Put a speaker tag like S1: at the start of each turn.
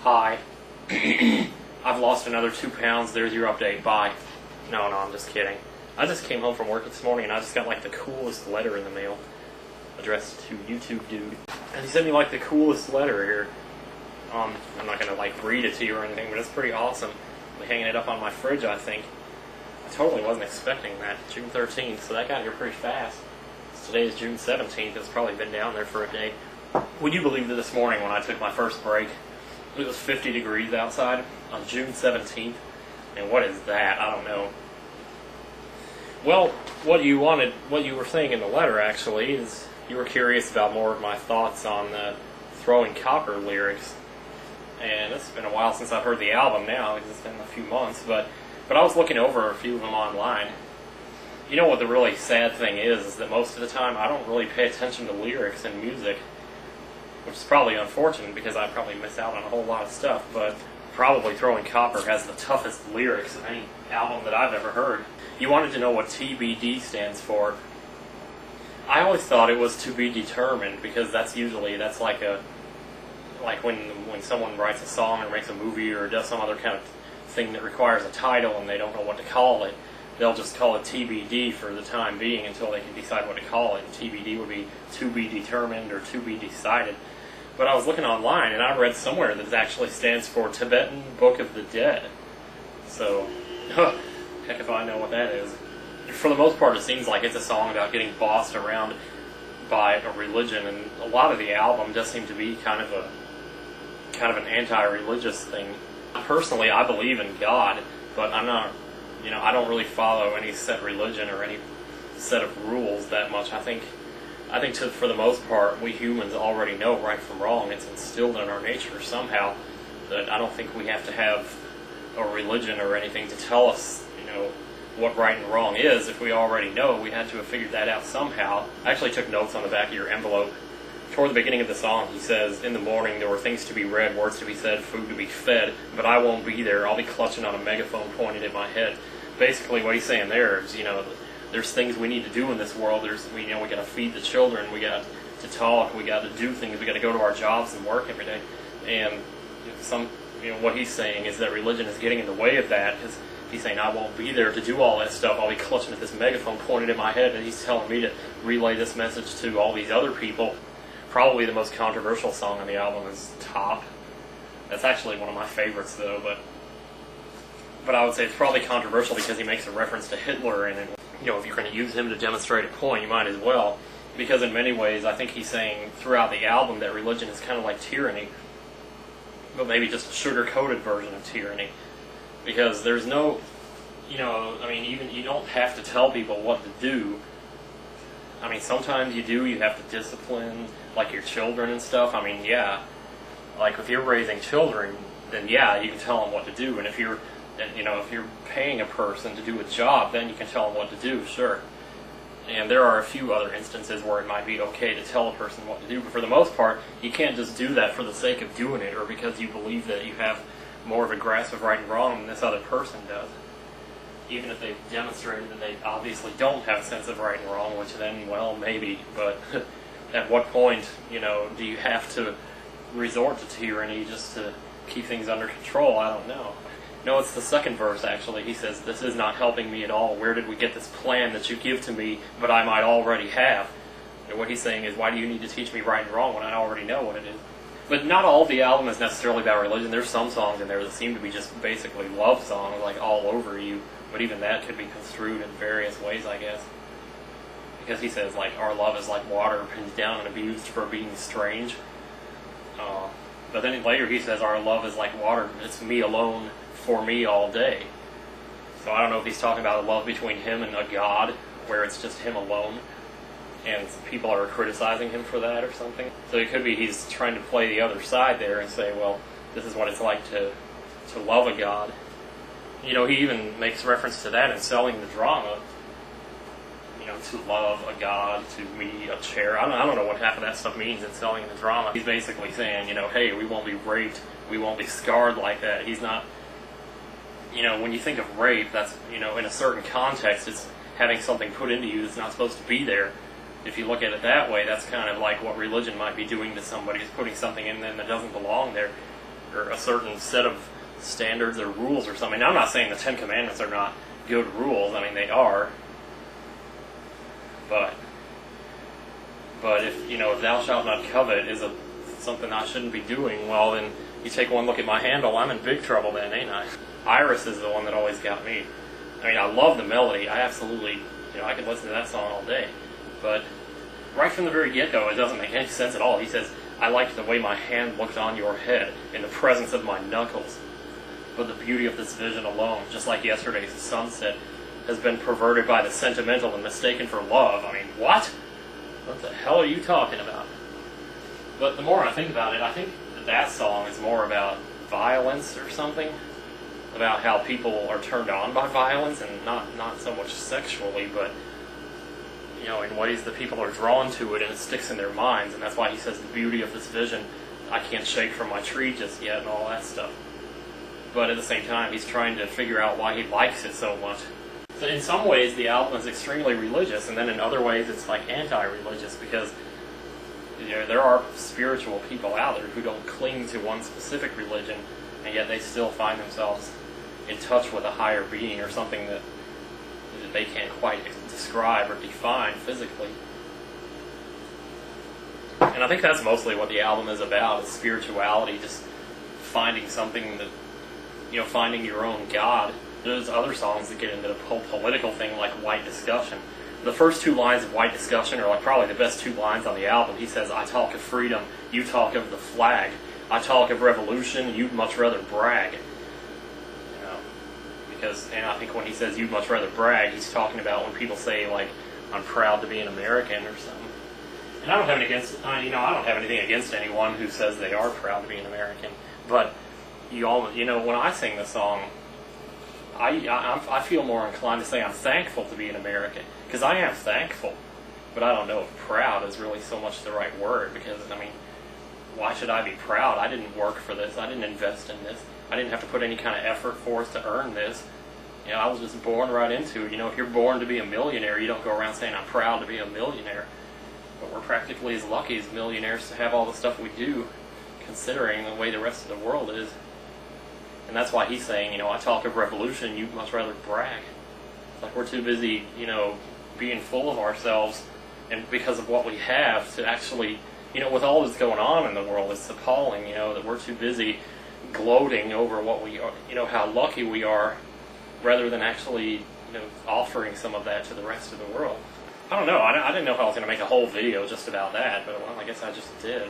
S1: Hi. I've lost another 2 pounds. There's your update. Bye. No, I'm just kidding. I just came home from work this morning and I just got like the coolest letter in the mail addressed to YouTube Dude. And he sent me like the coolest letter here. I'm not going to like read it to you or anything, but it's pretty awesome. I'm hanging it up on my fridge, I think. I totally wasn't expecting that. June 13th, so that got here pretty fast. Today is June 17th. It's probably been down there for a day. Would you believe that this morning when I took my first break, it was 50 degrees outside on June 17th? And what is that? I don't know. Well, what you were saying in the letter actually, is you were curious about more of my thoughts on the Throwing Copper lyrics. And it's been a while since I've heard the album now, because it's been a few months, but I was looking over a few of them online. You know what the really sad thing is that most of the time I don't really pay attention to lyrics in music, which is probably unfortunate because I probably miss out on a whole lot of stuff, but probably Throwing Copper has the toughest lyrics of any album that I've ever heard. You wanted to know what TBD stands for. I always thought it was to be determined, because that's like when someone writes a song or makes a movie or does some other kind of thing that requires a title and they don't know what to call it, they'll just call it TBD for the time being until they can decide what to call it. And TBD would be to be determined or to be decided. But I was looking online and I read somewhere that it actually stands for Tibetan Book of the Dead. So, heck if I know what that is. For the most part, it seems like it's a song about getting bossed around by a religion, and a lot of the album does seem to be kind of an anti-religious thing. Personally, I believe in God, but I'm not, I don't really follow any set religion or any set of rules that much. I think for the most part, we humans already know right from wrong. It's instilled in our nature somehow. That I don't think we have to have a religion or anything to tell us, what right and wrong is. If we already know, we had to have figured that out somehow. I actually took notes on the back of your envelope. Toward the beginning of the song, he says, "In the morning there were things to be read, words to be said, food to be fed, but I won't be there. I'll be clutching on a megaphone pointed at my head." Basically, what he's saying there is, there's things we need to do in this world. We got to feed the children, we got to talk, we got to do things, we got to go to our jobs and work every day. And what he's saying is that religion is getting in the way of that, because he's saying, I won't be there to do all that stuff. I'll be clutching at this megaphone pointed at my head, and he's telling me to relay this message to all these other people. Probably the most controversial song on the album is Top. That's actually one of my favorites, though, but I would say it's probably controversial because he makes a reference to Hitler, and if you're going to use him to demonstrate a point, you might as well. Because in many ways, I think he's saying throughout the album that religion is kind of like tyranny, but maybe just a sugar-coated version of tyranny. Because there's no, even you don't have to tell people what to do. I mean, sometimes you do, you have to discipline, like your children and stuff. I mean, yeah, like if you're raising children, then yeah, you can tell them what to do. And if you're paying a person to do a job, then you can tell them what to do, sure. And there are a few other instances where it might be okay to tell a person what to do, but for the most part, you can't just do that for the sake of doing it, or because you believe that you have more of a grasp of right and wrong than this other person does. Even if they've demonstrated that they obviously don't have a sense of right and wrong, which then, well, maybe, but at what point, do you have to resort to tyranny just to keep things under control? I don't know. No, it's the second verse, actually. He says, "This is not helping me at all. Where did we get this plan that you give to me, but I might already have?" And what he's saying is, why do you need to teach me right and wrong when I already know what it is? But not all of the album is necessarily about religion. There's some songs in there that seem to be just basically love songs, like All Over You. But even that could be construed in various ways, I guess. Because he says, our love is like water pinned down and abused for being strange. But then later he says, our love is like water. It's me alone for me all day. So I don't know if he's talking about a love between him and a god, where it's just him alone, and people are criticizing him for that or something. So it could be he's trying to play the other side there and say, well, this is what it's like to love a god. He even makes reference to that in Selling the Drama. To love a god, to me, a chair. I don't know what half of that stuff means in Selling the Drama. He's basically saying, hey, we won't be raped, we won't be scarred like that. He's not, when you think of rape, that's, in a certain context, it's having something put into you that's not supposed to be there. If you look at it that way, that's kind of like what religion might be doing to somebody, is putting something in them that doesn't belong there. or a certain set of standards or rules or something. Now, I'm not saying the Ten Commandments are not good rules. I mean, they are. But if, if thou shalt not covet is something I shouldn't be doing, well, then you take one look at my handle, I'm in big trouble then, ain't I? Iris is the one that always got me. I mean, I love the melody. I absolutely, I could listen to that song all day. But right from the very get-go, it doesn't make any sense at all. He says, I liked the way my hand looked on your head in the presence of my knuckles. But the beauty of this vision alone, just like yesterday's sunset, has been perverted by the sentimental and mistaken for love. I mean, what? What the hell are you talking about? But the more I think about it, I think that song is more about violence or something. About how people are turned on by violence, and not so much sexually, but in ways that people are drawn to it and it sticks in their minds. And that's why he says the beauty of this vision, I can't shake from my tree just yet, and all that stuff. But at the same time, he's trying to figure out why he likes it so much. So in some ways, the album is extremely religious, and then in other ways, it's like anti-religious, because there are spiritual people out there who don't cling to one specific religion, and yet they still find themselves in touch with a higher being or something that they can't quite describe or define physically. And I think that's mostly what the album is about, is spirituality, just finding something that, finding your own God. There's other songs that get into the whole political thing, like White Discussion. The first two lines of White Discussion are like probably the best two lines on the album. He says, I talk of freedom, you talk of the flag. I talk of revolution, you'd much rather brag. And I think when he says you'd much rather brag, he's talking about when people say, like, I'm proud to be an American or something. And I don't have anything against anyone who says they are proud to be an American. But when I sing the song, I feel more inclined to say I'm thankful to be an American, because I am thankful. But I don't know if proud is really so much the right word, because why should I be proud? I didn't work for this. I didn't invest in this. I didn't have to put any kind of effort forth to earn this. I was just born right into it. If you're born to be a millionaire, you don't go around saying, I'm proud to be a millionaire. But we're practically as lucky as millionaires to have all the stuff we do, considering the way the rest of the world is. And that's why he's saying, I talk of revolution, you'd much rather brag. It's like we're too busy, being full of ourselves, and because of what we have, to actually, with all that's going on in the world, it's appalling, that we're too busy gloating over what we are, how lucky we are, rather than actually, offering some of that to the rest of the world. I don't know. I didn't know if I was going to make a whole video just about that, but well, I guess I just did.